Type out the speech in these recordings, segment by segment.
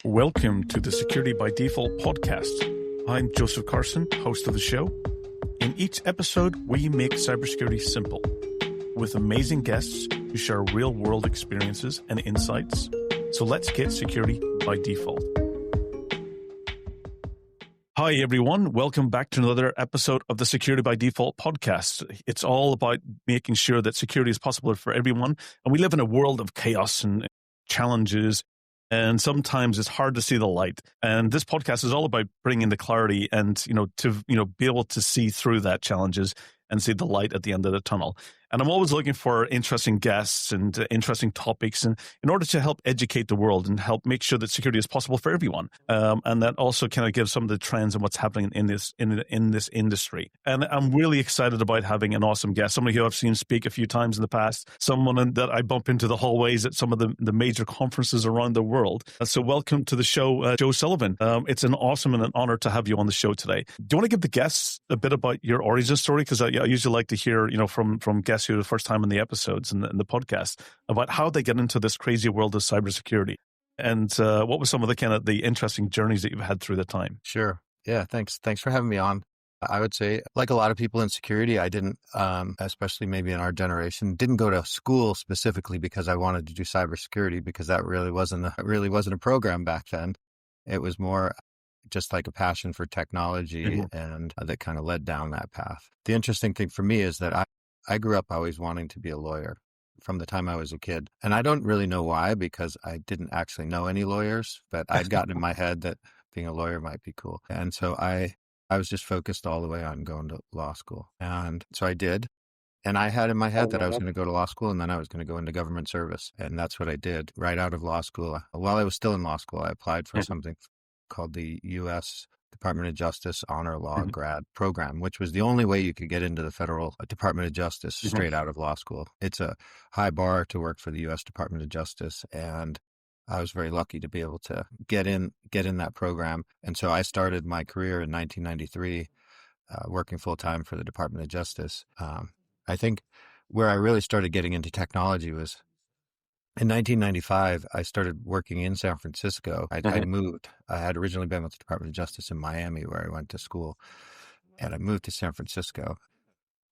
Welcome to the Security by Default podcast. I'm Joseph Carson, host of the show. In each episode, we make cybersecurity simple with amazing guests who share real-world experiences and insights. So let's get security by default. Hi, everyone. Welcome back to another episode of the Security by Default podcast. It's all about making sure that security is possible for everyone. And we live in a world of chaos and challenges. And sometimes it's hard to see the light. And this podcast is all about bringing the clarity and, to be able to see through that challenges and see the light at the end of the tunnel. And I'm always looking for interesting guests and interesting topics, and in order to help educate the world and help make sure that security is possible for everyone. And that also kind of gives some of the trends and what's happening in this industry. And I'm really excited about having an awesome guest, somebody who I've seen speak a few times in the past, someone that I bump into the hallways at some of the major conferences around the world. So welcome to the show, Joe Sullivan. It's an awesome and an honor to have you on the show today. Do you want to give the guests a bit about your origin story? Because I usually like to hear, from guests who are the first time in the episodes and the podcast about how they get into this crazy world of cybersecurity, and what were some of the interesting journeys that you've had through the time. Sure. Yeah. Thanks for having me on. I would say, like a lot of people in security, I didn't, especially maybe in our generation, didn't go to school specifically because I wanted to do cybersecurity, because that really wasn't a program back then. It was more just like a passion for technology, and that kind of led down that path. The interesting thing for me is that I grew up always wanting to be a lawyer from the time I was a kid. And I don't really know why, because I didn't actually know any lawyers, but I'd gotten in my head that being a lawyer might be cool. And so I was just focused all the way on going to law school. And so I did. And I had in my head that I was going to go to law school, and then I was going to go into government service. And that's what I did right out of law school. While I was still in law school, I applied for something called the U.S. Department of Justice Honor Law Grad Program, which was the only way you could get into the federal Department of Justice straight out of law school. It's a high bar to work for the U.S. Department of Justice, and I was very lucky to be able to get in that program. And so I started my career in 1993, working full time for the Department of Justice. I think where I really started getting into technology was in 1995, I started working in San Francisco. I moved. I had originally been with the Department of Justice in Miami, where I went to school, and I moved to San Francisco.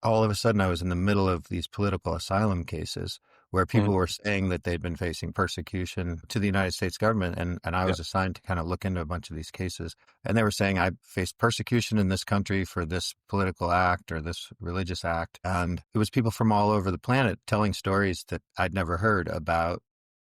All of a sudden, I was in the middle of these political asylum cases where people were saying that they'd been facing persecution to the United States government, and I was assigned to kind of look into a bunch of these cases. And they were saying I faced persecution in this country for this political act or this religious act. And it was people from all over the planet telling stories that I'd never heard about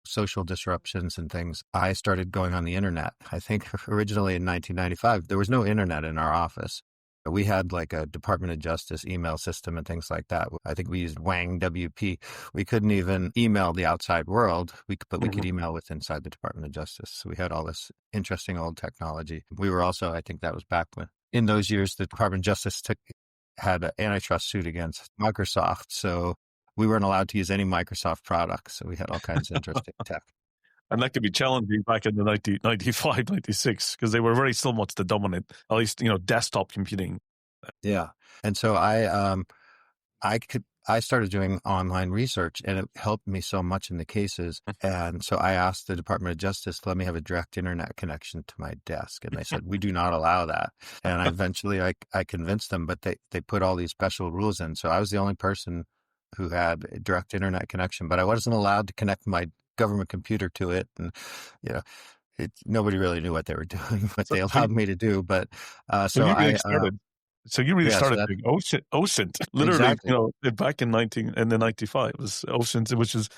social disruptions and things. I started going on the internet. I think originally in 1995, there was no internet in our office. We had like a Department of Justice email system and things like that. I think we used Wang WP. We couldn't even email the outside world, but we could email with inside the Department of Justice. So we had all this interesting old technology. We were also, I think that was back when, in those years, the Department of Justice had an antitrust suit against Microsoft. So we weren't allowed to use any Microsoft products. So we had all kinds of interesting tech. And that could be challenging back in the 95, 96, because they were very still much the dominant, at least, desktop computing. Yeah. And so I started doing online research, and it helped me so much in the cases. And so I asked the Department of Justice to let me have a direct internet connection to my desk. And they said, we do not allow that. And eventually I convinced them, but they put all these special rules in. So I was the only person who had a direct internet connection, but I wasn't allowed to connect my government computer to it. And, nobody really knew what they were doing, what they allowed me to do. But So you really started doing OSINT, literally, exactly. Back in 95, it was OSINT, which is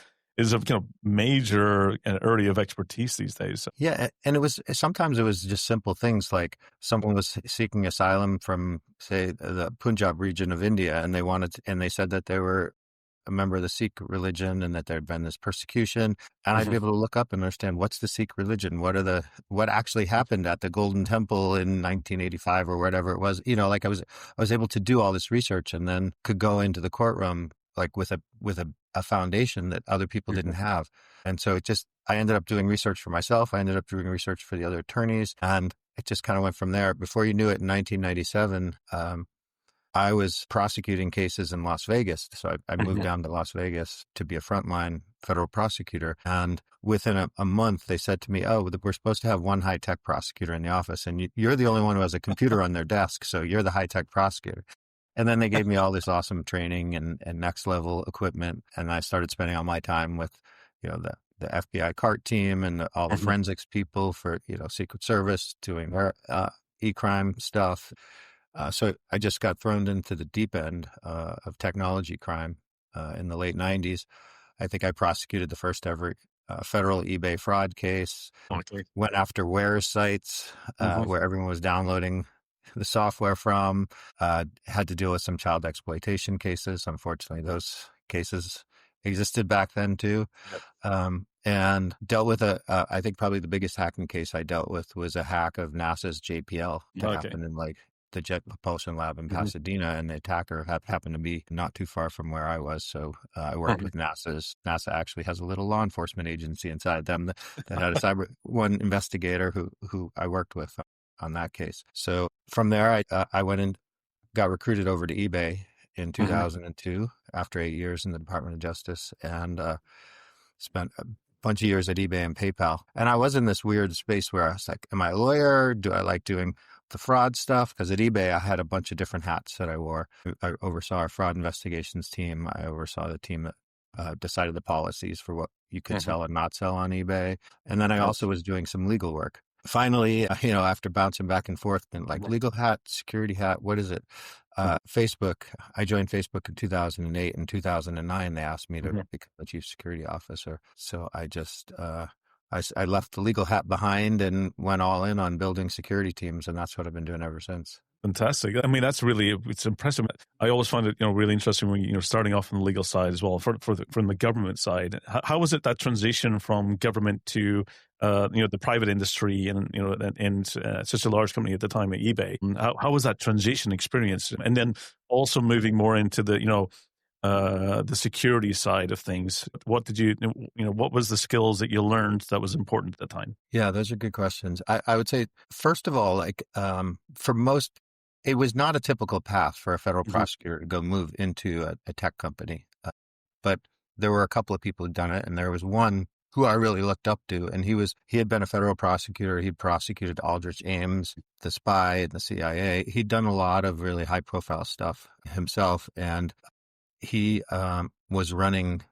a major area of expertise these days. Yeah. And sometimes it was just simple things like someone was seeking asylum from, say, the Punjab region of India, and they said that they were a member of the Sikh religion and that there had been this persecution. And I'd be able to look up and understand, what's the Sikh religion? What actually happened at the Golden Temple in 1985 or whatever it was? I was able to do all this research, and then could go into the courtroom like with a foundation that other people didn't have. And so I ended up doing research for myself. I ended up doing research for the other attorneys, and it just kind of went from there. Before you knew it, in 1997, I was prosecuting cases in Las Vegas. So I moved down to Las Vegas to be a frontline federal prosecutor. And within a month, they said to me, "Oh, we're supposed to have one high-tech prosecutor in the office, and you're the only one who has a computer on their desk, so you're the high-tech prosecutor." And then they gave me all this awesome training and next level equipment. And I started spending all my time with, the FBI CART team and all the forensics people for, Secret Service doing their e-crime stuff. So I just got thrown into the deep end of technology crime in the late 90s. I think I prosecuted the first ever federal eBay fraud case, went after where sites where everyone was downloading the software from, had to deal with some child exploitation cases. Unfortunately, those cases existed back then too. And dealt with I think probably the biggest hacking case I dealt with was a hack of NASA's JPL that happened in like the Jet Propulsion Lab in Pasadena, and the attacker happened to be not too far from where I was. So I worked with NASA actually has a little law enforcement agency inside them that had a one investigator who I worked with on that case. So from there, I went and got recruited over to eBay in 2002 after 8 years in the Department of Justice, and spent a bunch of years at eBay and PayPal. And I was in this weird space where I was like, am I a lawyer? Do I like doing the fraud stuff? Because at eBay, I had a bunch of different hats that I wore. I oversaw our fraud investigations team. I oversaw the team that decided the policies for what you could sell and not sell on eBay. And then I also was doing some legal work. Finally, after bouncing back and forth, been like legal hat, security hat, what is it? Facebook, I joined Facebook in 2008. In 2009, they asked me to become the chief security officer. So I just, I left the legal hat behind and went all in on building security teams. And that's what I've been doing ever since. Fantastic. I mean, it's impressive. I always find it, really interesting when you're starting off on the legal side as well, from the government side. How was it that transition from government to, the private industry and such a large company at the time at eBay? How was that transition experience? And then also moving more into the security side of things. What did what was the skills that you learned that was important at the time? Yeah, those are good questions. I would say, first of all, for most, it was not a typical path for a federal prosecutor to go move into a tech company. But there were a couple of people who'd done it, and there was one who I really looked up to, and he had been a federal prosecutor. He'd prosecuted Aldrich Ames, the spy, and the CIA. He'd done a lot of really high-profile stuff himself, and he was running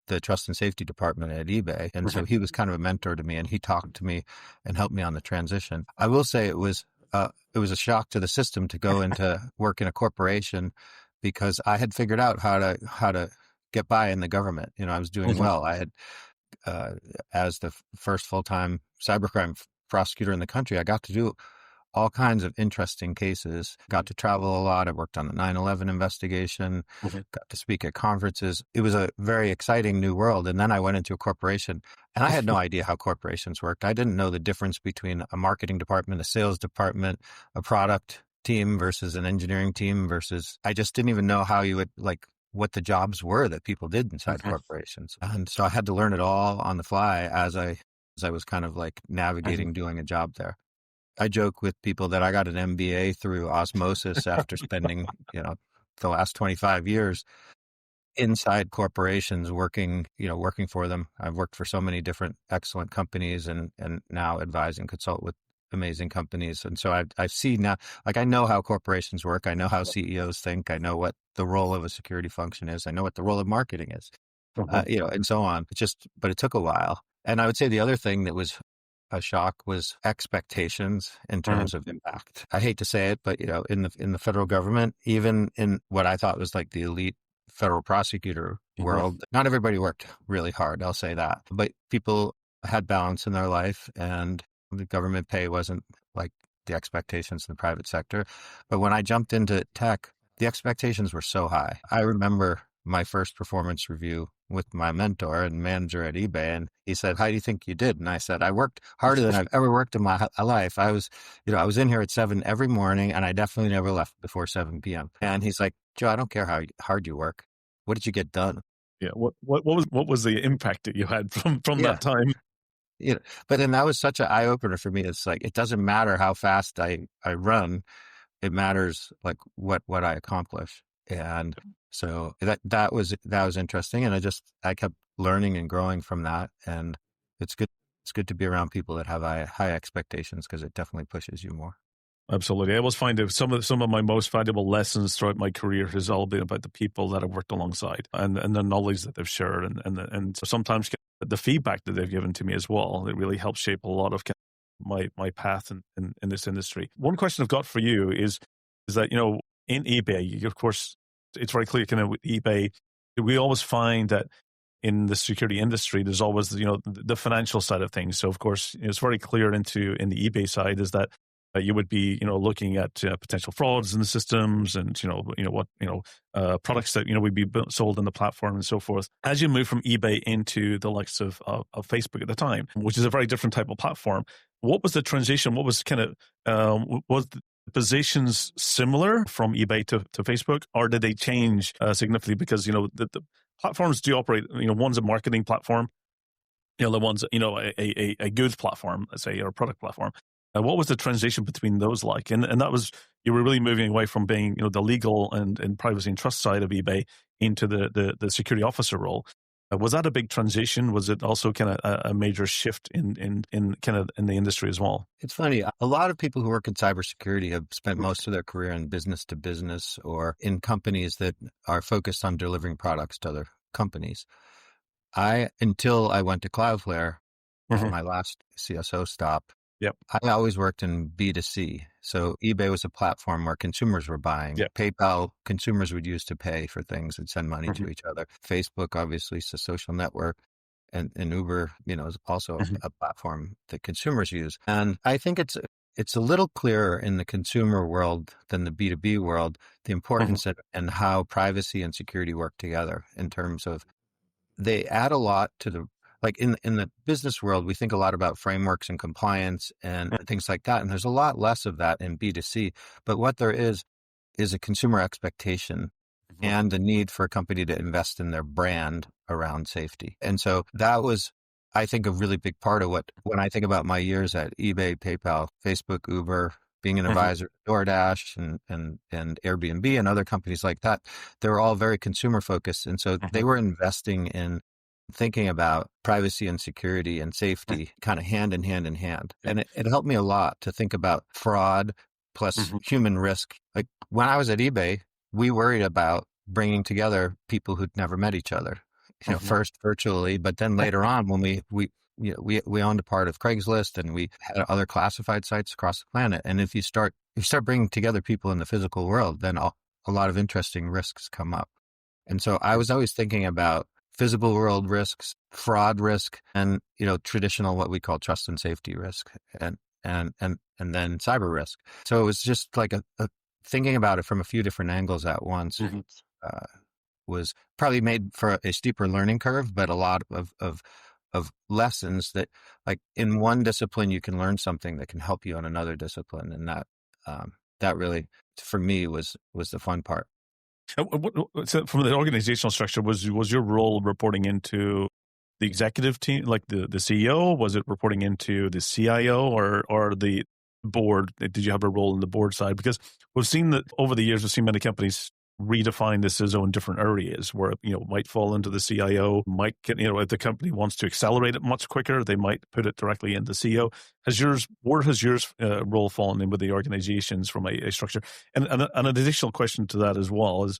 the trust and safety department at eBay. And so he was kind of a mentor to me, and he talked to me and helped me on the transition. I will say it was a shock to the system to go into work in a corporation, because I had figured out how to get by in the government. I was doing well. I had, as the first full-time cybercrime prosecutor in the country, I got to do all kinds of interesting cases, got to travel a lot. I worked on the 9/11 investigation, got to speak at conferences. It was a very exciting new world. And then I went into a corporation, and I had no idea how corporations worked. I didn't know the difference between a marketing department, a sales department, a product team versus an engineering team I just didn't even know how you would what the jobs were that people did inside corporations. And so I had to learn it all on the fly as I was kind of navigating doing a job there. I joke with people that I got an MBA through osmosis after spending, the last 25 years inside corporations working for them. I've worked for so many different excellent companies and now advise and consult with amazing companies. And so I see now, I know how corporations work. I know how CEOs think. I know what the role of a security function is. I know what the role of marketing is, and so on. But it took a while. And I would say the other thing that was a shock was expectations in terms of impact. I hate to say it, but in the federal government, even in what I thought was the elite federal prosecutor world, not everybody worked really hard. I'll say that, but people had balance in their life, and the government pay wasn't like the expectations in the private sector. But when I jumped into tech, the expectations were so high. I remember my first performance review with my mentor and manager at eBay, and he said, "How do you think you did?" And I said, "I worked harder than I've ever worked in my life. I was in here at 7 every morning, and I definitely never left before 7 p.m." And he's like, "Joe, I don't care how hard you work. What did you get done?" Yeah. What was the impact that you had from that time? But then that was such an eye opener for me. It's it doesn't matter how fast I run. It matters what I accomplish. And so that was interesting. And I kept learning and growing from that. And it's good. It's good to be around people that have high expectations, because it definitely pushes you more. Absolutely. I always find that some of my most valuable lessons throughout my career has all been about the people that I've worked alongside, and the knowledge that they've shared, and sometimes the feedback that they've given to me as well. It really helps shape a lot of my path in this industry. One question I've got for you is that, in eBay, of course, it's very clear with eBay, we always find that in the security industry, there's always, the financial side of things. So of course, it's very clear in the eBay side is that you would be, looking at potential frauds in the systems, and what products that would be sold on the platform and so forth. As you move from eBay into the likes of Facebook at the time, which is a very different type of platform, what was the transition? What was was the positions similar from eBay to Facebook, or did they change significantly? Because the platforms do operate. One's a marketing platform. The one's a goods platform, let's say, or a product platform. What was the transition between those like? And that was, you were really moving away from being, the legal and privacy and trust side of eBay into the security officer role. Was that a big transition? Was it also kind of a major shift in the industry as well? It's funny. A lot of people who work in cybersecurity have spent most of their career in business to business, or in companies that are focused on delivering products to other companies. Until I went to Cloudflare, my last CSO stop, Yep. I always worked in B2C. So eBay was a platform where consumers were buying. Yep. PayPal, consumers would use to pay for things and send money to each other. Facebook, obviously, is a social network. And Uber, is also a platform that consumers use. And I think it's a little clearer in the consumer world than the B2B world, the importance and how privacy and security work together, in terms of they add a lot to the, like in the business world, we think a lot about frameworks and compliance and things like that. And there's a lot less of that in B2C. But what there is a consumer expectation and the need for a company to invest in their brand around safety. And so that was, I think, a really big part of when I think about my years at eBay, PayPal, Facebook, Uber, being an advisor to DoorDash and Airbnb and other companies like that, they were all very consumer focused. And so they were investing in thinking about privacy and security and safety kind of hand in hand in hand. And it helped me a lot to think about fraud plus human risk. Like when I was at eBay, we worried about bringing together people who'd never met each other, first virtually, but then later on when we owned a part of Craigslist, and we had other classified sites across the planet. And if you start bringing together people in the physical world, then a lot of interesting risks come up. And so I was always thinking about physical world risks, fraud risk, and traditional what we call trust and safety risk, and then cyber risk. So it was just like a thinking about it from a few different angles at once. Was probably made for a steeper learning curve, but a lot of lessons that, like in one discipline, you can learn something that can help you on another discipline, and that really, for me, was the fun part. So from the organizational structure, was your role reporting into the executive team, like the CEO? Was it reporting into the CIO or the board? Did you have a role in the board side? Because we've seen that over the years, we've seen many companies redefine the CISO in different areas where it might fall into the CIO, might get, if the company wants to accelerate it much quicker, they might put it directly into CEO. Where has yours role fallen in with the organizations from a structure? And an additional question to that as well is,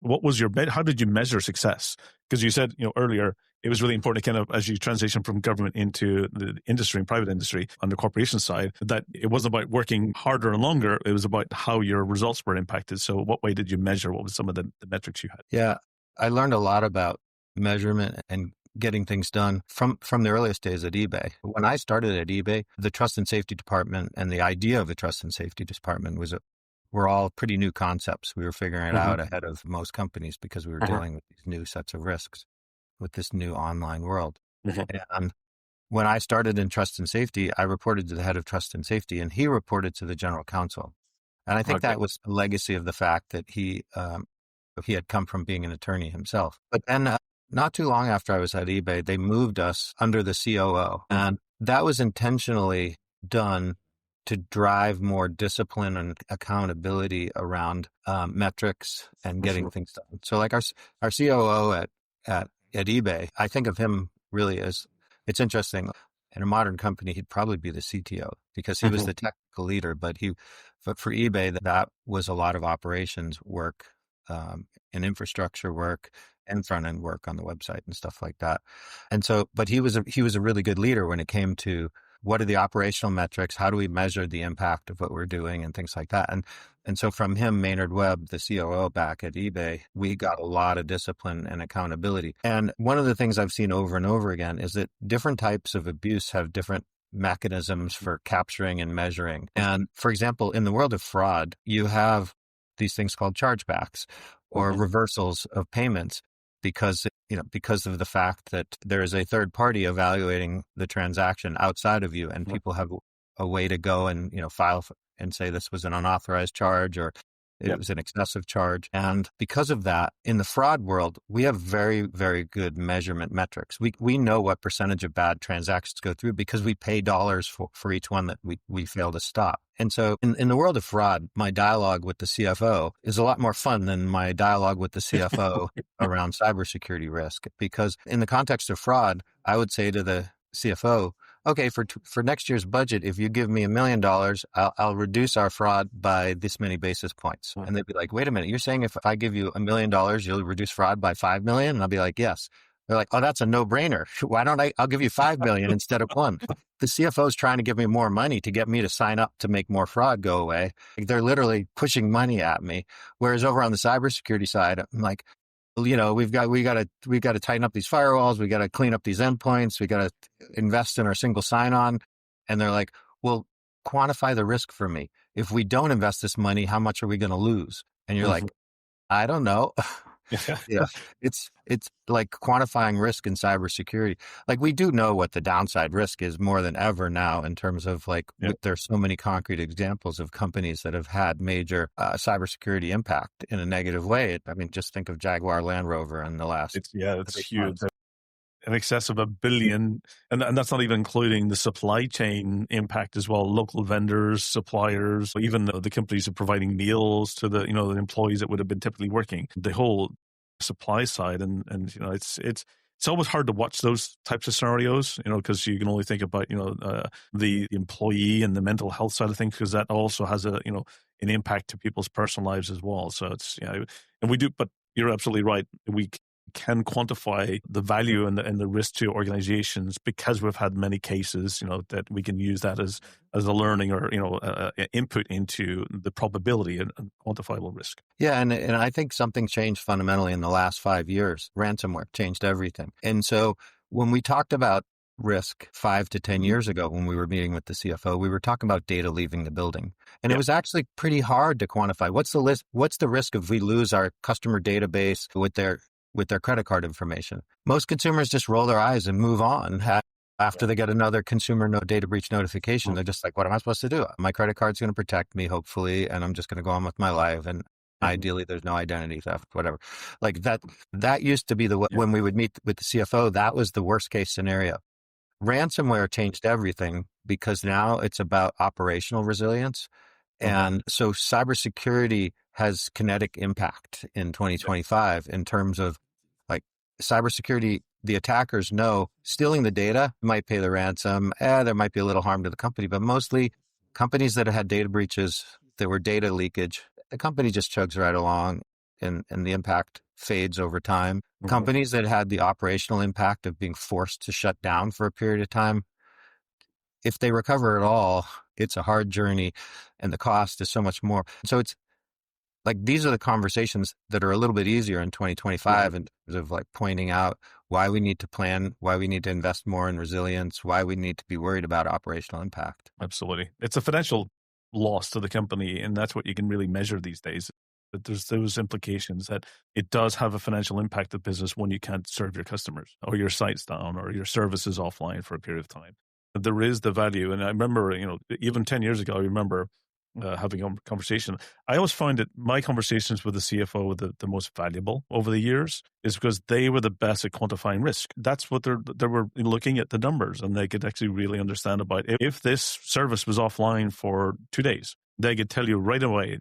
how did you measure success? Because you said, earlier, it was really important to kind of, as you transition from government into the industry and private industry on the corporation side, that it wasn't about working harder and longer. It was about how your results were impacted. So what way did you measure? What was some of the metrics you had? Yeah, I learned a lot about measurement and getting things done from the earliest days at eBay. When I started at eBay, the trust and safety department and the idea of a trust and safety department were all pretty new concepts. We were figuring it out ahead of most companies because we were dealing with these new sets of risks with this new online world. And when I started in trust and safety, I reported to the head of trust and safety, and he reported to the general counsel. And I think that was a legacy of the fact that he had come from being an attorney himself. But then not too long after I was at eBay, they moved us under the COO. And that was intentionally done to drive more discipline and accountability around metrics and getting things done. So like our COO at at eBay. I think of him really as, it's interesting. In a modern company, he'd probably be the CTO because he was the technical leader, but for eBay, that was a lot of operations work, and infrastructure work and front end work on the website and stuff like that. And so, but he was a really good leader when it came to what are the operational metrics? How do we measure the impact of what we're doing and things like that? And so from him, Maynard Webb, the COO back at eBay, we got a lot of discipline and accountability. And one of the things I've seen over and over again is that different types of abuse have different mechanisms for capturing and measuring. And for example, in the world of fraud, you have these things called chargebacks or reversals of payments because of the fact that there is a third party evaluating the transaction outside of you, and people have a way to go and file and say this was an unauthorized charge or it was an excessive charge. And because of that, in the fraud world, we have very, very good measurement metrics. We know what percentage of bad transactions go through because we pay dollars for each one that we fail to stop. And so in the world of fraud, my dialogue with the CFO is a lot more fun than my dialogue with the CFO around cybersecurity risk. Because in the context of fraud, I would say to the CFO, okay, for next year's budget, if you give me $1 million, I'll reduce our fraud by this many basis points. And they'd be like, wait a minute, you're saying if I give you $1 million, you'll reduce fraud by 5 million? And I'll be like, yes. They're like, oh, that's a no-brainer. Why don't I'll give you 5 million instead of 1. The CFO is trying to give me more money to get me to sign up to make more fraud go away. Like, they're literally pushing money at me. Whereas over on the cybersecurity side, I'm like, we've got to tighten up these firewalls. We got to clean up these endpoints. We got to invest in our single sign-on. And they're like, well, quantify the risk for me. If we don't invest this money, how much are we going to lose? And you're like, I don't know. Yeah, it's like quantifying risk in cybersecurity. Like, we do know what the downside risk is more than ever now in terms of there's so many concrete examples of companies that have had major cybersecurity impact in a negative way. I mean, just think of Jaguar Land Rover in the last. It's huge. In excess of $1 billion, and that's not even including the supply chain impact as well. Local vendors, suppliers, even the companies are providing meals to the the employees that would have been typically working. The whole supply side, and it's always hard to watch those types of scenarios, because you can only think about the employee and the mental health side of things, because that also has an impact to people's personal lives as well. So it's and we do, but you're absolutely right. We can quantify the value and the risk to organizations because we've had many cases, that we can use that as a learning or, input into the probability and quantifiable risk. Yeah. And I think something changed fundamentally in the last 5 years. Ransomware changed everything. And so when we talked about risk 5 to 10 years ago, when we were meeting with the CFO, we were talking about data leaving the building. And it was actually pretty hard to quantify. What's the risk if we lose our customer database with their credit card information? Most consumers just roll their eyes and move on. After they get another consumer data breach notification, they're just like, what am I supposed to do? My credit card's going to protect me, hopefully, and I'm just going to go on with my life. And ideally, there's no identity theft, whatever. Like that used to be when we would meet with the CFO, that was the worst case scenario. Ransomware changed everything because now it's about operational resilience. And so cybersecurity has kinetic impact in 2025 in terms of cybersecurity. The attackers know stealing the data might pay the ransom. There might be a little harm to the company, but mostly companies that have had data breaches, there were data leakage, the company just chugs right along and the impact fades over time. Companies that had the operational impact of being forced to shut down for a period of time, if they recover at all, it's a hard journey and the cost is so much more. So it's like, these are the conversations that are a little bit easier in 2025 in terms of pointing out why we need to plan, why we need to invest more in resilience, why we need to be worried about operational impact. Absolutely. It's a financial loss to the company, and that's what you can really measure these days. But there's those implications that it does have a financial impact of business when you can't serve your customers, or your site's down, or your service is offline for a period of time. But there is the value. And I remember, even 10 years ago, I remember having a conversation. I always find that my conversations with the CFO were the most valuable over the years, is because they were the best at quantifying risk. That's what they were looking at the numbers, and they could actually really understand about if this service was offline for 2 days, they could tell you right away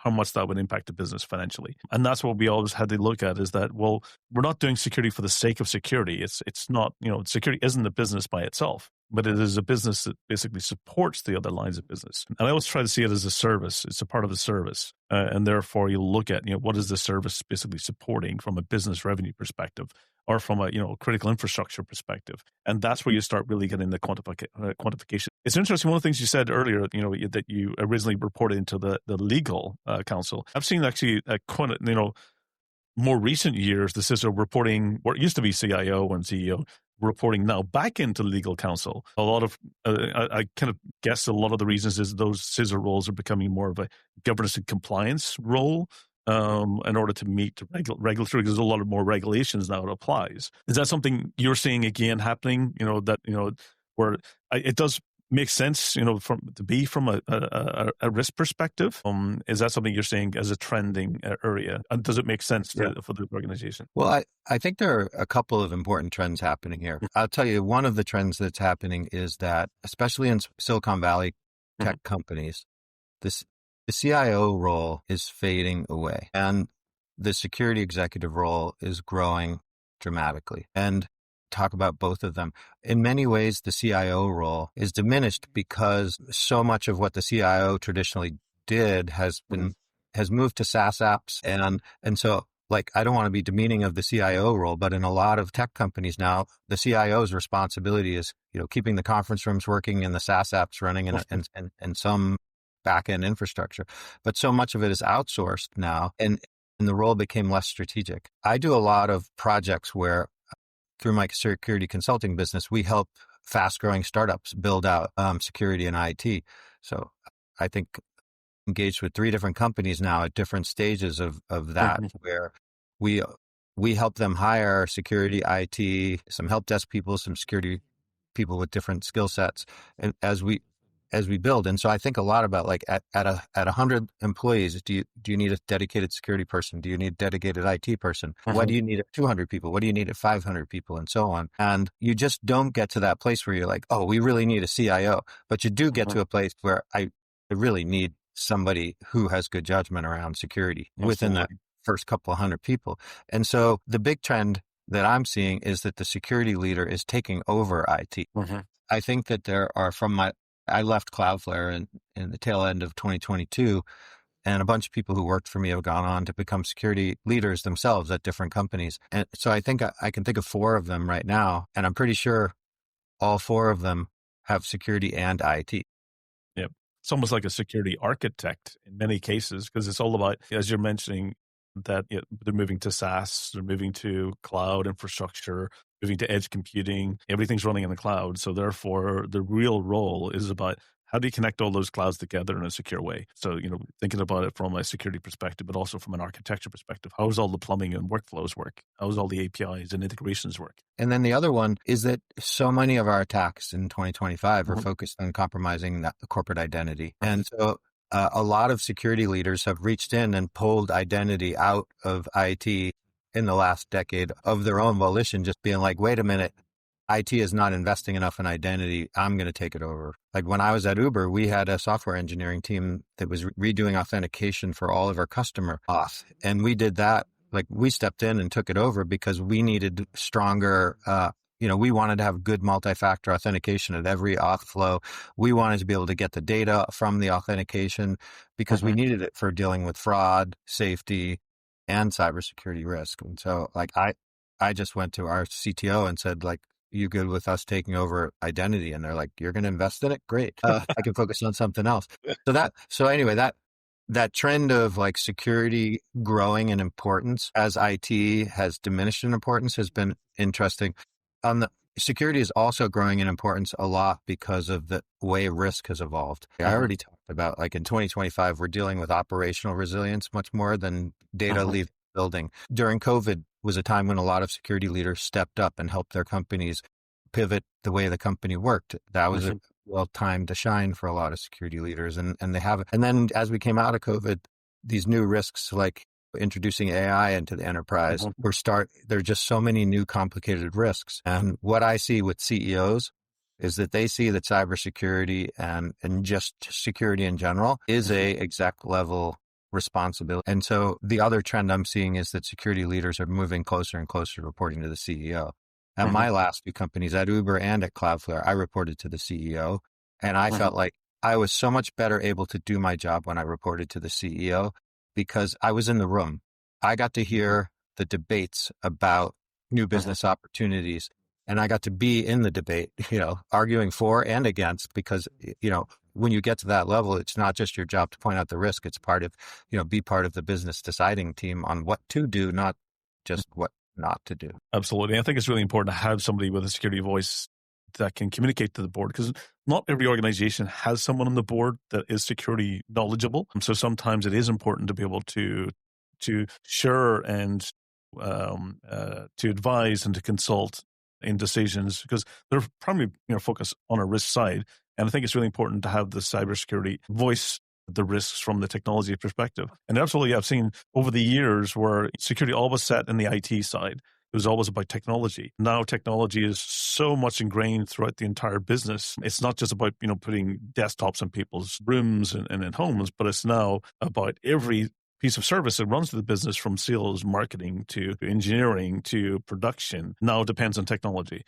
how much that would impact the business financially. And that's what we always had to look at, is that, well, we're not doing security for the sake of security. It's not, security isn't a business by itself, but it is a business that basically supports the other lines of business. And I always try to see it as a service. It's a part of the service. And therefore you look at, what is the service basically supporting from a business revenue perspective, or from a, critical infrastructure perspective. And that's where you start really getting the quantification. It's interesting. One of the things you said earlier, that you originally reported into the legal counsel. I've seen actually, more recent years, the CISO reporting, what used to be CIO and CEO, reporting now back into legal counsel. A lot of, I kind of guess a lot of the reasons is those CISO roles are becoming more of a governance and compliance role, in order to meet regulatory, because there's a lot of more regulations now it applies. Is that something you're seeing again happening, where it does make sense, from a risk perspective? Is that something you're seeing as a trending area? And does it make sense for the organization? Well, I think there are a couple of important trends happening here. I'll tell you, one of the trends that's happening is that, especially in Silicon Valley tech companies, the CIO role is fading away, and the security executive role is growing dramatically. And talk about both of them. In many ways, the CIO role is diminished because so much of what the CIO traditionally did has moved to SaaS apps. And so, I don't want to be demeaning of the CIO role, but in a lot of tech companies now, the CIO's responsibility is, keeping the conference rooms working and the SaaS apps running and some back-end infrastructure. But so much of it is outsourced now, and the role became less strategic. I do a lot of projects where, through my security consulting business, we help fast-growing startups build out security and IT. So I think engaged with 3 different companies now at different stages of that, where we help them hire security, IT, some help desk people, some security people with different skill sets, and as we build. And so I think a lot about, at 100 employees, do you need a dedicated security person? Do you need a dedicated IT person? What do you need at 200 people? What do you need at 500 people? And so on. And you just don't get to that place where you're like, oh, we really need a CIO. But you do get to a place where I really need somebody who has good judgment around security within that first couple of 100 people. And so the big trend that I'm seeing is that the security leader is taking over IT. I think that there are, I left Cloudflare in the tail end of 2022, and a bunch of people who worked for me have gone on to become security leaders themselves at different companies. And so I think I can think of 4 of them right now, and I'm pretty sure all 4 of them have security and IT. Yep. It's almost like a security architect in many cases, because it's all about, as you're mentioning, that they're moving to SaaS, they're moving to cloud infrastructure, moving to edge computing, everything's running in the cloud. So therefore, the real role is about how do you connect all those clouds together in a secure way? So, thinking about it from a security perspective, but also from an architecture perspective, how does all the plumbing and workflows work? How does all the APIs and integrations work? And then the other one is that so many of our attacks in 2025 are focused on compromising the corporate identity. And so a lot of security leaders have reached in and pulled identity out of IT in the last decade of their own volition, just being like, wait a minute, IT is not investing enough in identity. I'm going to take it over. Like when I was at Uber, we had a software engineering team that was redoing authentication for all of our customer auth. And we did that. We stepped in and took it over because we needed stronger, we wanted to have good multi-factor authentication at every auth flow. We wanted to be able to get the data from the authentication because we needed it for dealing with fraud, safety, and cybersecurity risk. And so I just went to our CTO and said, you good with us taking over identity? And they're like, you're going to invest in it? Great. I can focus on something else. So anyway, that trend of security growing in importance as IT has diminished in importance has been interesting. The security is also growing in importance a lot because of the way risk has evolved. I already talked about in 2025, we're dealing with operational resilience much more than data leaving the building. During COVID was a time when a lot of security leaders stepped up and helped their companies pivot the way the company worked. That was a time to shine for a lot of security leaders, and they have it. And then as we came out of COVID, these new risks like introducing AI into the enterprise, there are just so many new complicated risks. And what I see with CEOs is that they see that cybersecurity and just security in general is a exec level responsibility. And so the other trend I'm seeing is that security leaders are moving closer and closer to reporting to the CEO. At my last two companies, at Uber and at Cloudflare, I reported to the CEO, and I felt like I was so much better able to do my job when I reported to the CEO because I was in the room. I got to hear the debates about new business opportunities, and I got to be in the debate, arguing for and against, because, when you get to that level, it's not just your job to point out the risk. It's part of, be part of the business deciding team on what to do, not just what not to do. Absolutely. I think it's really important to have somebody with a security voice that can communicate to the board, because not every organization has someone on the board that is security knowledgeable. So sometimes it is important to be able to share and to advise and to consult in decisions, because they're primarily focused on a risk side. And I think it's really important to have the cybersecurity voice the risks from the technology perspective. And absolutely, I've seen over the years where security always sat in the IT side. It was always about technology. Now technology is so much ingrained throughout the entire business. It's not just about, putting desktops in people's rooms and in homes, but it's now about every piece of service that runs the business, from sales, marketing, to engineering, to production, now depends on technology.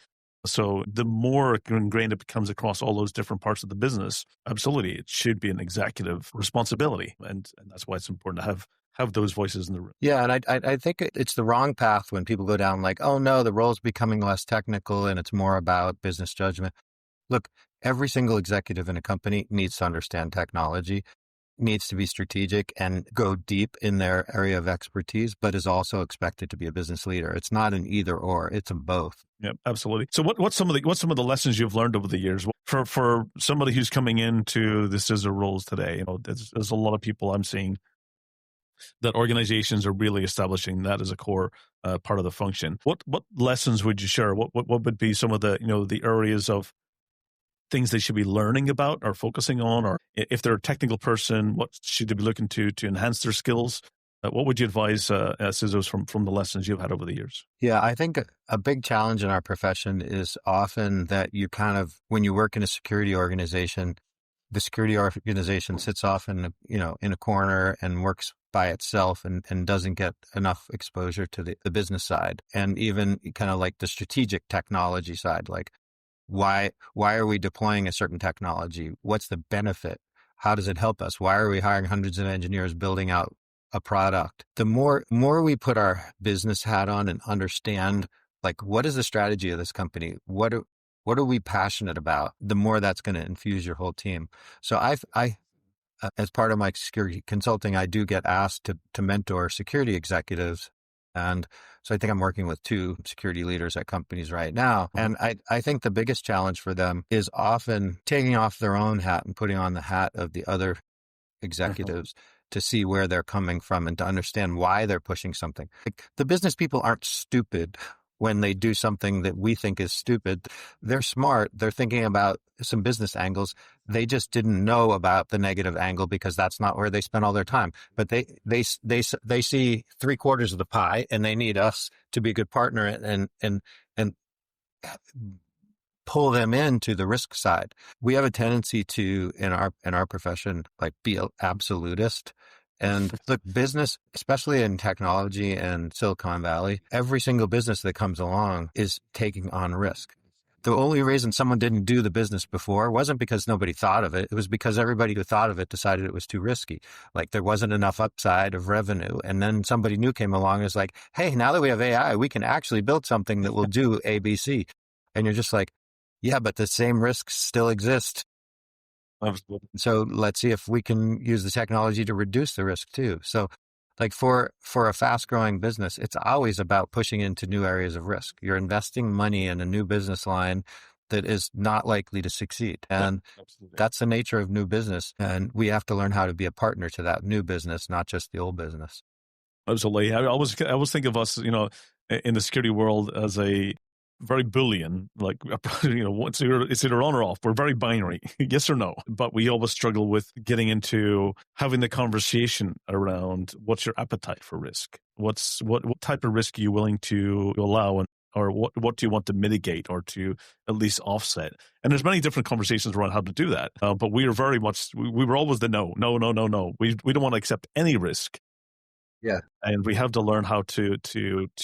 So the more ingrained it becomes across all those different parts of the business, absolutely, it should be an executive responsibility. And that's why it's important to have those voices in the room. Yeah, and I think it's the wrong path when people go down like, oh no, the role's becoming less technical and it's more about business judgment. Look, every single executive in a company needs to understand technology, needs to be strategic and go deep in their area of expertise, but is also expected to be a business leader. It's not an either or, it's a both. Yeah, absolutely. So what's some of the lessons you've learned over the years for somebody who's coming into the CISO roles today? There's a lot of people I'm seeing that organizations are really establishing that as a core part of the function. What lessons would you share? What would be some of the the areas of things they should be learning about or focusing on, or if they're a technical person, what should they be looking to enhance their skills? What would you advise CISOs from the lessons you've had over the years? Yeah, I think a big challenge in our profession is often that you kind of, when you work in a security organization, the security organization sits off in a corner and works by itself and doesn't get enough exposure to the business side, and even kind of like the strategic technology side, like why are we deploying a certain technology? What's the benefit? How does it help us? Why are we hiring hundreds of engineers building out a product? The more we put our business hat on and understand, like, what is the strategy of this company? What are we passionate about? The more that's going to infuse your whole team. So I as part of my security consulting, I do get asked to mentor security executives. And so I think I'm working with 2 security leaders at companies right now. And I think the biggest challenge for them is often taking off their own hat and putting on the hat of the other executives to see where they're coming from and to understand why they're pushing something. Like, the business people aren't stupid when they do something that we think is stupid. They're smart. They're thinking about some business angles. They just didn't know about the negative angle because that's not where they spend all their time. But they see 3/4 of the pie, and they need us to be a good partner and pull them into the risk side. We have a tendency to, in our profession, like, be an absolutist. And look, business, especially in technology and Silicon Valley, every single business that comes along is taking on risk. The only reason someone didn't do the business before wasn't because nobody thought of it. It was because everybody who thought of it decided it was too risky. Like, there wasn't enough upside of revenue. And then somebody new came along and was like, hey, now that we have AI, we can actually build something that will do ABC. And you're just like, yeah, but the same risks still exist. Absolutely. So let's see if we can use the technology to reduce the risk too. So, like, for a fast growing business, it's always about pushing into new areas of risk. You're investing money in a new business line that is not likely to succeed. And that's the nature of new business. And we have to learn how to be a partner to that new business, not just the old business. Absolutely. I always think of us, in the security world as a very Boolean, like, it's either on or off. We're very binary, yes or no. But we always struggle with getting into having the conversation around what's your appetite for risk? What type of risk are you willing to allow? And or what do you want to mitigate or to at least offset? And there's many different conversations around how to do that. But we are very much, we were always the no. We don't want to accept any risk. Yeah. And we have to learn how to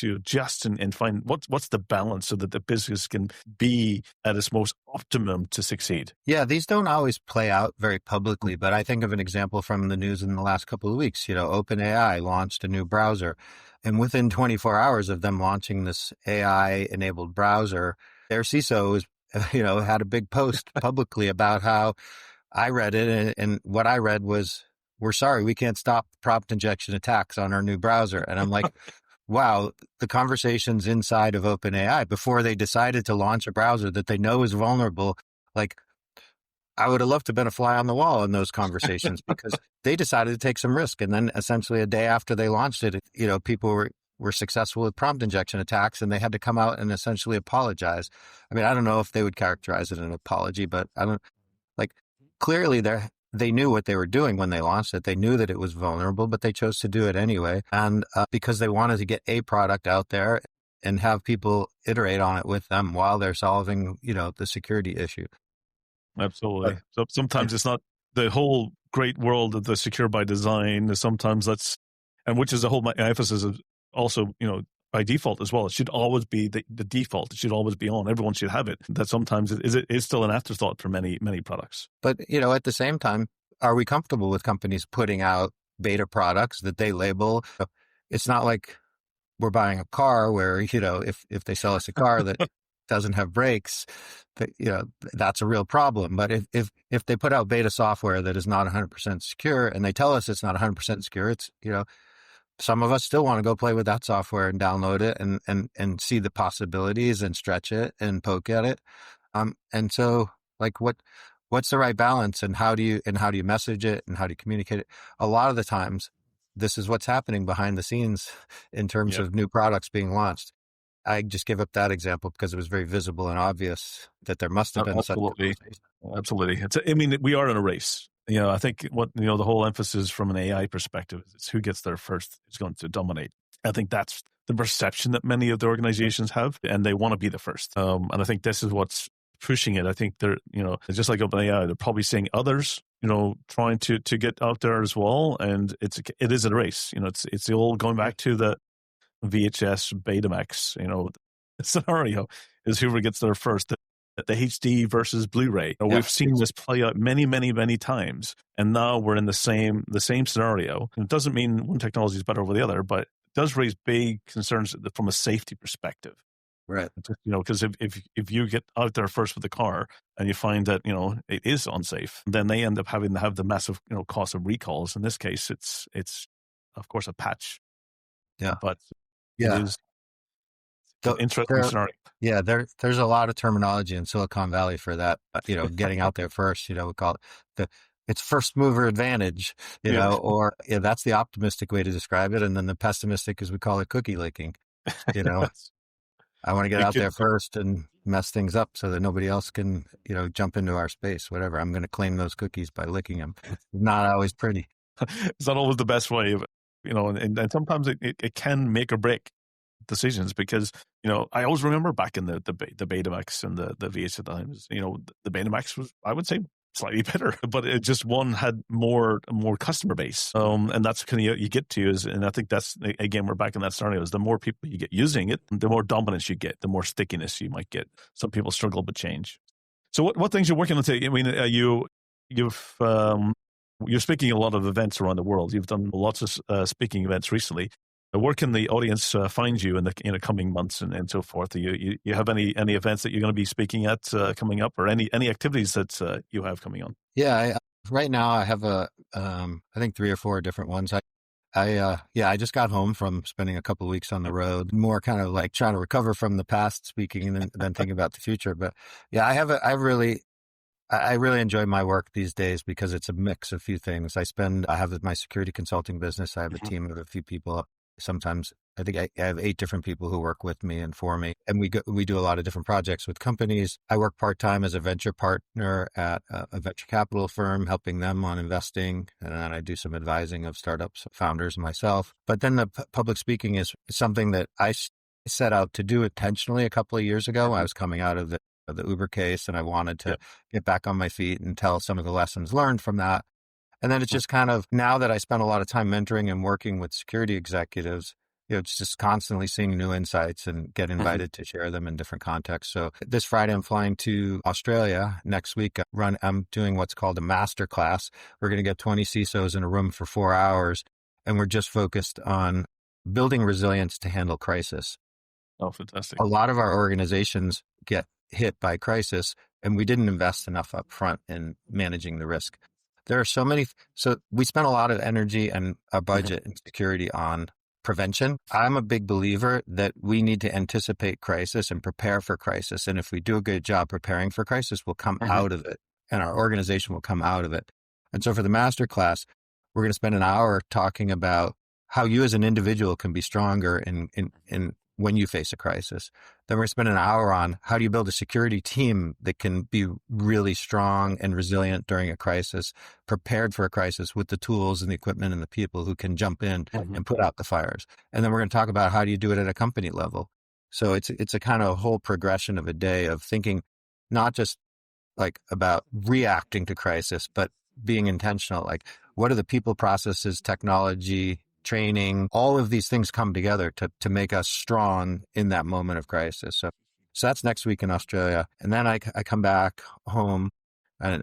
adjust and find what's the balance so that the business can be at its most optimum to succeed. Yeah, these don't always play out very publicly, but I think of an example from the news in the last couple of weeks. OpenAI launched a new browser, and within 24 hours of them launching this AI-enabled browser, their CSO had a big post publicly about how I read it, and what I read was, "We're sorry, we can't stop prompt injection attacks on our new browser." And I'm like, wow, the conversations inside of OpenAI before they decided to launch a browser that they know is vulnerable, like, I would have loved to have been a fly on the wall in those conversations because they decided to take some risk. And then essentially a day after they launched it, people were successful with prompt injection attacks, and they had to come out and essentially apologize. I mean, I don't know if they would characterize it an apology, but clearly they knew what they were doing when they launched it. They knew that it was vulnerable, but they chose to do it anyway. And because they wanted to get a product out there and have people iterate on it with them while they're solving, the security issue. Absolutely. So sometimes it's not the whole great world of the secure by design. Sometimes which is the whole my emphasis is also, by default as well. It should always be the default. It should always be on. Everyone should have it. That sometimes it is still an afterthought for many, many products. But, at the same time, are we comfortable with companies putting out beta products that they label? It's not like we're buying a car where, if they sell us a car that doesn't have brakes, that's a real problem. But if they put out beta software that is not 100% secure and they tell us it's not 100% secure, it's, some of us still want to go play with that software and download it and see the possibilities and stretch it and poke at it. And so what's the right balance, and how do you message it, and how do you communicate it? A lot of the times this is what's happening behind the scenes in terms of new products being launched. I just give up that example because it was very visible and obvious that there must have been Absolutely. We are in a race. I think the whole emphasis from an AI perspective is who gets there first is going to dominate. I think that's the perception that many of the organizations have, and they want to be the first. And I think this is what's pushing it. I think they're, just like OpenAI, they're probably seeing others, trying to get out there as well. And it is a race. It's the old going back to the VHS Betamax, scenario is whoever gets there first. The HD versus Blu-ray. We've seen this play out many, many, many times, and now we're in the same scenario. And it doesn't mean one technology is better over the other, but it does raise big concerns from a safety perspective. Right. Because if you get out there first with the car and you find that it is unsafe, then they end up having to have the massive cost of recalls. In this case, it's of course a patch. Yeah, but yeah. It is an interesting scenario. Yeah, there's a lot of terminology in Silicon Valley for that. Getting out there first. We call it it's first mover advantage. Or that's the optimistic way to describe it, and then the pessimistic is we call it cookie licking. I want to get out there first and mess things up so that nobody else can jump into our space. Whatever. I'm going to claim those cookies by licking them. Not always pretty. It's not always the best way of and sometimes it can make or break decisions, because I always remember back in the Betamax and the VHS times, the Betamax was, I would say, slightly better, but it just one had more customer base, and that's kind of you get to is, and I think that's, again, we're back in that scenario, is the more people you get using it, the more dominance you get, the more stickiness you might get. Some people struggle with change. So what things you're working on today? I mean, you're speaking at a lot of events around the world. You've done lots of speaking events recently. Where can the audience find you in the coming months and so forth? Do you have any events that you're going to be speaking at coming up, or any activities that you have coming on? Yeah, right now I have I think 3 or 4 different ones. I just got home from spending a couple of weeks on the road, more kind of like trying to recover from the past speaking and then thinking about the future. But yeah, I really enjoy my work these days because it's a mix of a few things. I have my security consulting business. I have a team of a few people. Sometimes I think I have 8 different people who work with me and for me, and we do a lot of different projects with companies. I work part-time as a venture partner at a venture capital firm, helping them on investing, and then I do some advising of startups, founders myself. But then the public speaking is something that set out to do intentionally a couple of years ago. I was coming out of the Uber case, and I wanted to get back on my feet and tell some of the lessons learned from that. And then it's just kind of, now that I spend a lot of time mentoring and working with security executives, it's just constantly seeing new insights and get invited to share them in different contexts. So this Friday, I'm flying to Australia. Next week, I'm doing what's called a master class. We're going to get 20 CISOs in a room for 4 hours, and we're just focused on building resilience to handle crisis. Oh, fantastic. A lot of our organizations get hit by crisis, and we didn't invest enough up front in managing the risk. There are so we spent a lot of energy and our budget and security on prevention. I'm a big believer that we need to anticipate crisis and prepare for crisis. And if we do a good job preparing for crisis, we'll come out of it, and our organization will come out of it. And so for the master class, we're going to spend an hour talking about how you as an individual can be stronger in when you face a crisis. Then we're going to spend an hour on how do you build a security team that can be really strong and resilient during a crisis, prepared for a crisis with the tools and the equipment and the people who can jump in and put out the fires. And then we're going to talk about how do you do it at a company level. So it's a kind of whole progression of a day of thinking, not just like about reacting to crisis, but being intentional. Like, what are the people, processes, technology, training, all of these things come together to make us strong in that moment of crisis. So that's next week in Australia. And then I come back home and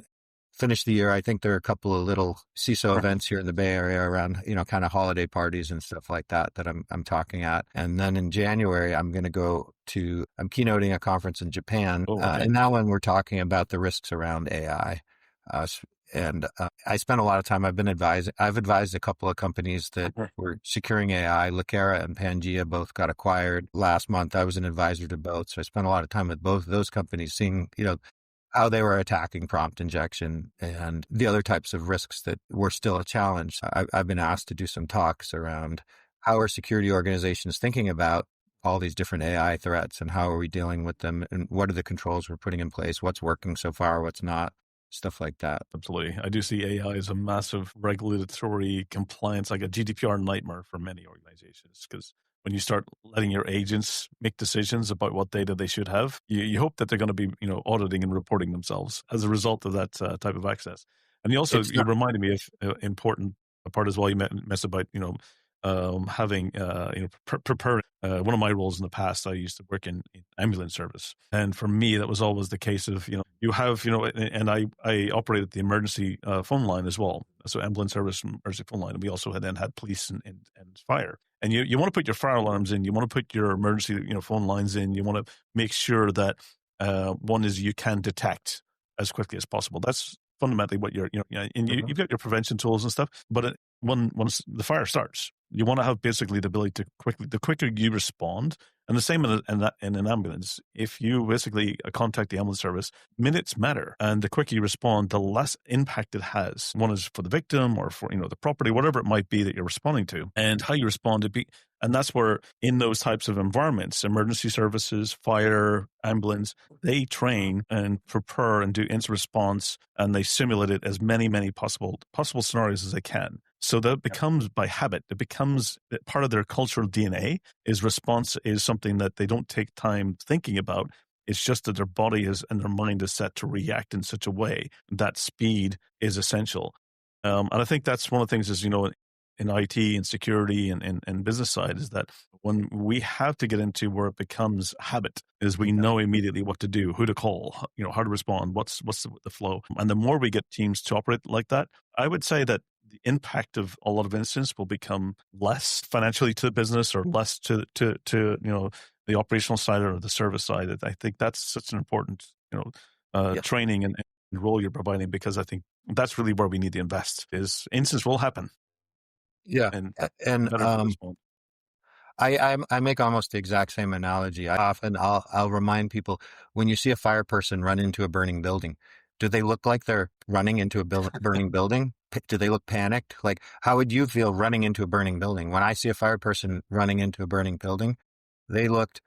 finish the year. I think there are a couple of little CISO events here in the Bay Area around, kind of holiday parties and stuff like that I'm talking at. And then in January, I'm keynoting a conference in Japan. And now when we're talking about the risks around AI, I spent a lot of time. I've advised a couple of companies that were securing AI. Lakera and Pangea both got acquired last month. I was an advisor to both. So I spent a lot of time with both of those companies, seeing, how they were attacking prompt injection and the other types of risks that were still a challenge. I've been asked to do some talks around how are security organizations thinking about all these different AI threats and how are we dealing with them and what are the controls we're putting in place, what's working so far, what's not. Stuff like that. Absolutely. I do see AI as a massive regulatory compliance, like a GDPR nightmare for many organizations, because when you start letting your agents make decisions about what data they should have, you hope that they're going to be, auditing and reporting themselves as a result of that type of access. And you reminded me of important part as well. You mentioned about, having, prepare. One of my roles in the past, I used to work in ambulance service. And for me, that was always the case of, you have, and I operated the emergency phone line as well. So ambulance service, emergency phone line. And we also had police and fire. And you want to put your fire alarms in, you want to put your emergency, phone lines in, you want to make sure that one is you can detect as quickly as possible. That's fundamentally what you've got your prevention tools and stuff, but once the fire starts, you want to have basically the ability to the quicker you respond, and the same in an ambulance. If you basically contact the ambulance service, minutes matter, and the quicker you respond, the less impact it has. One is for the victim or for the property, whatever it might be that you're responding to, and how you respond to be. And that's where, in those types of environments, emergency services, fire, ambulance, they train and prepare and do instant response, and they simulate it as many possible scenarios as they can. So that becomes by habit. It becomes part of their cultural DNA. Is response is something that they don't take time thinking about. It's just that their body and their mind is set to react in such a way that speed is essential. And I think that's one of the things is, in IT and security and business side, is that when we have to get into where it becomes habit, is we know immediately what to do, who to call, how to respond, what's the flow. And the more we get teams to operate like that, I would say that the impact of a lot of incidents will become less financially to the business or less to the operational side or the service side. I think that's such an important training and role you're providing, because I think that's really where we need to invest. Is incidents will happen. Yeah, and I make almost the exact same analogy. I'll remind people, when you see a fire person run into a burning building, do they look like they're running into a burning building? Do they look panicked? Like, how would you feel running into a burning building? When I see a fire person running into a burning building, they look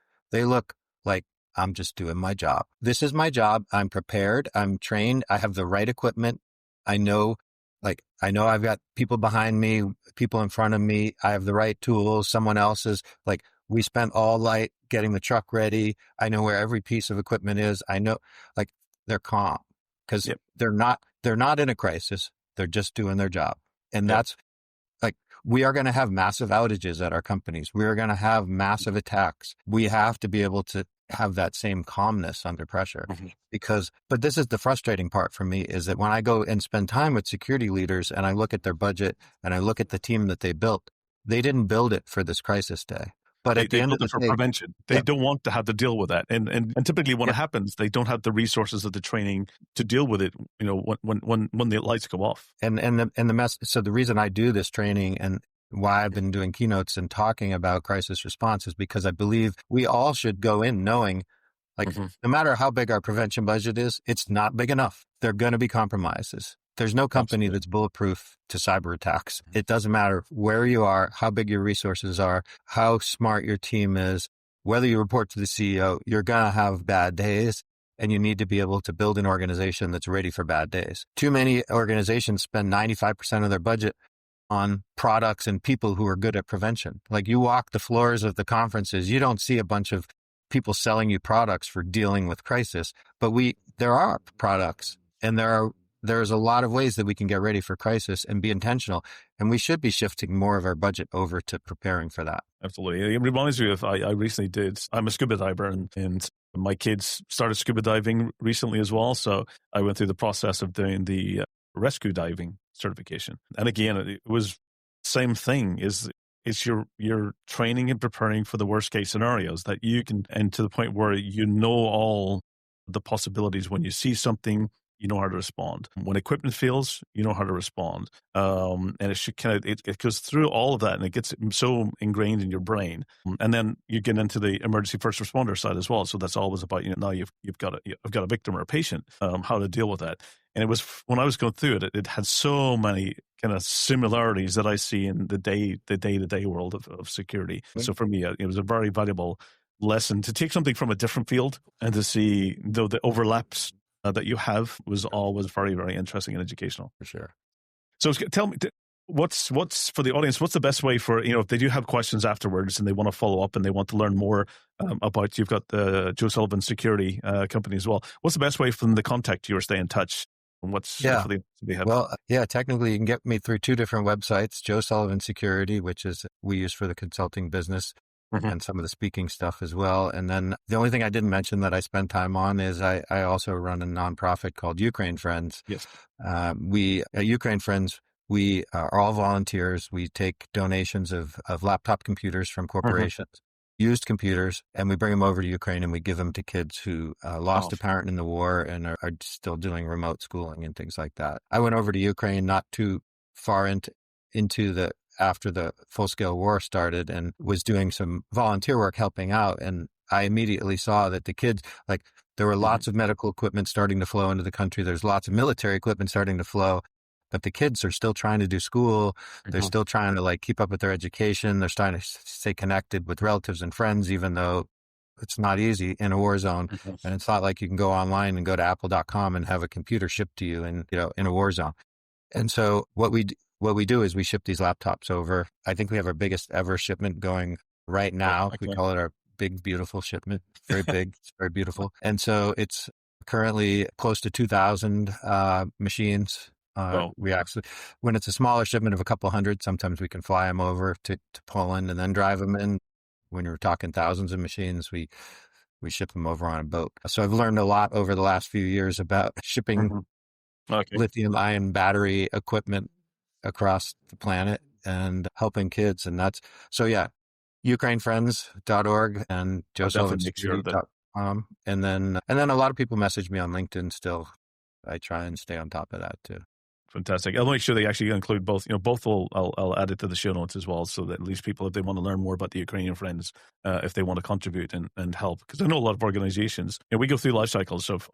like, I'm just doing my job. This is my job. I'm prepared. I'm trained. I have the right equipment. I know I've got people behind me, people in front of me. I have the right tools. Someone else is like, We spent all night getting the truck ready. I know where every piece of equipment is. I know, like, they're calm because Yep. they're not in a crisis. They're just doing their job. And Yep. that's like, we are going to have massive outages at our companies. We are going to have massive attacks. We have to be able to have that same calmness under pressure but this is the frustrating part for me, is that when I go and spend time with security leaders and I look at their budget and I look at the team that they built, they didn't build it for this crisis day. But They at the end of build the it for day, prevention. They don't want to have to deal with that. And typically when yeah. it happens, they don't have the resources of the training to deal with it, when the lights go off. And the mess. So the reason I do this training and why I've been doing keynotes and talking about crisis response is because I believe we all should go in knowing, like, no matter how big our prevention budget is, it's not big enough. There are going to be compromises. There's no company that's bulletproof to cyber attacks. It doesn't matter where you are, how big your resources are, how smart your team is, whether you report to the CEO, you're going to have bad days. And you need to be able to build an organization that's ready for bad days. Too many organizations spend 95% of their budget on products and people who are good at prevention. Like, you walk the floors of the conferences, you don't see a bunch of people selling you products for dealing with crisis, but there are products, and there's a lot of ways that we can get ready for crisis and be intentional. And we should be shifting more of our budget over to preparing for that. Absolutely. It reminds me of, I recently I'm a scuba diver, and my kids started scuba diving recently as well. So I went through the process of doing the rescue diving certification. And again, it was same thing, is you're training and preparing for the worst case scenarios that you can, and to the point where you know all the possibilities. When you see something, you know how to respond. When equipment fails, you know how to respond. And it should it goes through all of that, and it gets so ingrained in your brain. And then you get into the emergency first responder side as well. So that's always about, now you've got a victim or a patient, how to deal with that. And it was, when I was going through it, it had so many kind of similarities that I see in the day-to-day world of security. So for me, it was a very valuable lesson to take something from a different field and to see the overlaps that you have was always very, very interesting and educational. For sure. So tell me, what's for the audience, what's the best way for, if they do have questions afterwards and they want to follow up and they want to learn more about, you've got the Joe Sullivan security company as well. What's the best way for them to contact you or stay in touch? And what's for the have? Well, technically you can get me through two different websites, Joe Sullivan Security, which is we use for the consulting business, and some of the speaking stuff as well. And then the only thing I didn't mention that I spend time on is I also run a nonprofit called Ukraine Friends. Yes. We at Ukraine Friends, we are all volunteers. We take donations of laptop computers from corporations, used computers, and we bring them over to Ukraine and we give them to kids who lost a parent in the war and are still doing remote schooling and things like that. I went over to Ukraine not too far after the full-scale war started and was doing some volunteer work helping out. And I immediately saw that the kids, like, there were lots of medical equipment starting to flow into the country. There's lots of military equipment starting to flow, but the kids are still trying to do school. They're still trying to keep up with their education. They're trying to stay connected with relatives and friends, even though it's not easy in a war zone. And it's not like you can go online and go to apple.com and have a computer shipped to you in a war zone. And so what we do is we ship these laptops over. I think we have our biggest ever shipment going right now. We call it our big, beautiful shipment. Very big. It's very beautiful. And so it's currently close to 2,000 machines. We actually, when it's a smaller shipment of a couple hundred, sometimes we can fly them over to Poland and then drive them in. When you're talking thousands of machines, we ship them over on a boat. So I've learned a lot over the last few years about shipping lithium-ion battery equipment across the planet and helping kids. And that's, ukrainefriends.org and joesullivansecurity.com. And then a lot of people message me on LinkedIn still. I try and stay on top of that too. Fantastic. I'll make sure they actually include both. Both I'll add it to the show notes as well, so that at least people, if they want to learn more about the Ukrainian Friends, if they want to contribute and help, because I know a lot of organizations, we go through life cycles of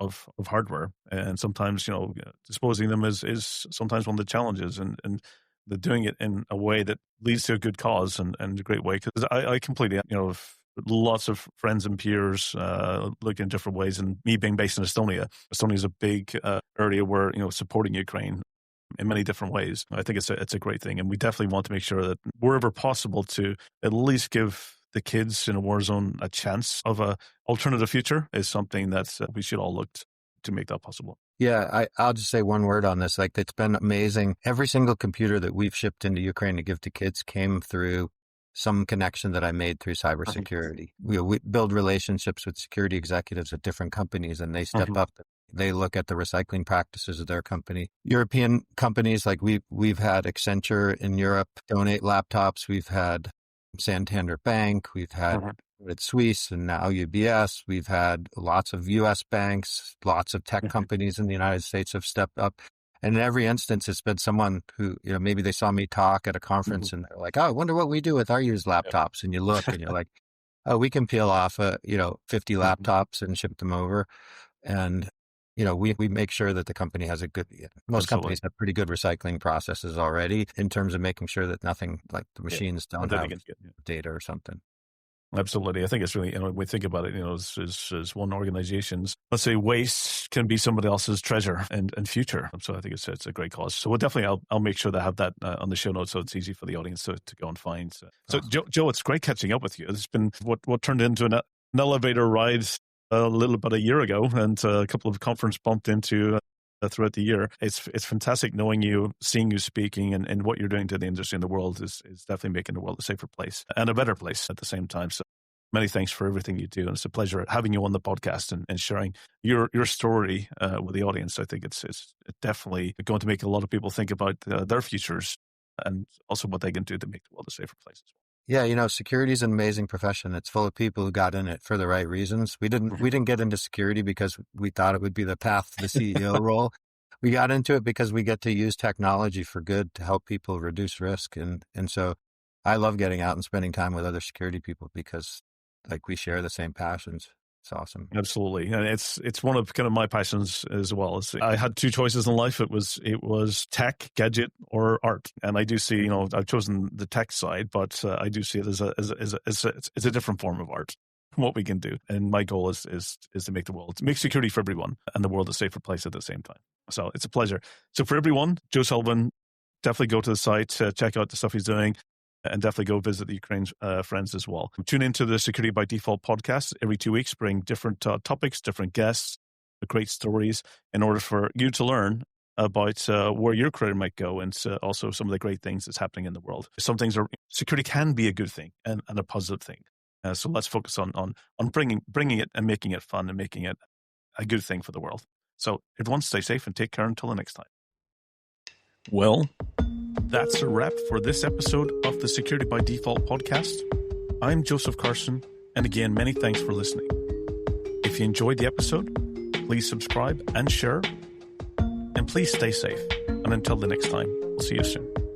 hardware, and sometimes disposing them is sometimes one of the challenges, and they're doing it in a way that leads to a good cause and a great way. Because I completely lots of friends and peers look in different ways, and me being based in Estonia is a big area where supporting Ukraine in many different ways. I think it's a great thing, and we definitely want to make sure that wherever possible to at least give the kids in a war zone a chance of a alternative future is something that we should all look to make that possible. Yeah, I'll just say one word on this. Like, it's been amazing. Every single computer that we've shipped into Ukraine to give to kids came through some connection that I made through cybersecurity. We build relationships with security executives at different companies, and they step up. They look at the recycling practices of their company. European companies, like we've had Accenture in Europe donate laptops. We've had Santander Bank. We've had Credit Suisse, and now UBS. We've had lots of U.S. banks. Lots of tech companies in the United States have stepped up. And in every instance, it's been someone who, maybe they saw me talk at a conference and they're like, oh, I wonder what we do with our used laptops. And you look and you're like, oh, we can peel off, 50 laptops and ship them over. And, we make sure that the company has most companies have pretty good recycling processes already in terms of making sure that nothing like the machines don't have data or something. Absolutely. I think it's really, when we think about it, as one organization's, let's say, waste can be somebody else's treasure and future. So I think it's a great cause. So I'll make sure to have that on the show notes so it's easy for the audience to go and find. So Joe, it's great catching up with you. It's been what turned into an elevator ride a little bit a year ago, and a couple of conference bumped into throughout the year. It's fantastic knowing you, seeing you speaking, and what you're doing to the industry and the world is definitely making the world a safer place and a better place at the same time. So many thanks for everything you do. And it's a pleasure having you on the podcast and sharing your story with the audience. I think it's definitely going to make a lot of people think about their futures and also what they can do to make the world a safer place as well. Yeah, security is an amazing profession. It's full of people who got in it for the right reasons. We didn't get into security because we thought it would be the path to the CEO role. We got into it because we get to use technology for good to help people reduce risk. And so I love getting out and spending time with other security people because we share the same passions. It's awesome. Absolutely. And it's one of kind of my passions as well. I had two choices in life. It was tech, gadget, or art. And I do see, I've chosen the tech side, but I do see it as a different form of art, what we can do. And my goal is to make security for everyone and the world a safer place at the same time. So it's a pleasure. So for everyone, Joe Sullivan, definitely go to the site, check out the stuff he's doing. And definitely go visit the Ukraine's friends as well. Tune into the Security by Default podcast every 2 weeks, bring different topics, different guests, great stories in order for you to learn about where your career might go and also some of the great things that's happening in the world. Security can be a good thing and a positive thing. So let's focus on bringing it and making it fun and making it a good thing for the world. So everyone stay safe and take care until the next time. Well, that's a wrap for this episode of the Security by Default podcast. I'm Joseph Carson, and again, many thanks for listening. If you enjoyed the episode, please subscribe and share, and please stay safe. And until the next time, we'll see you soon.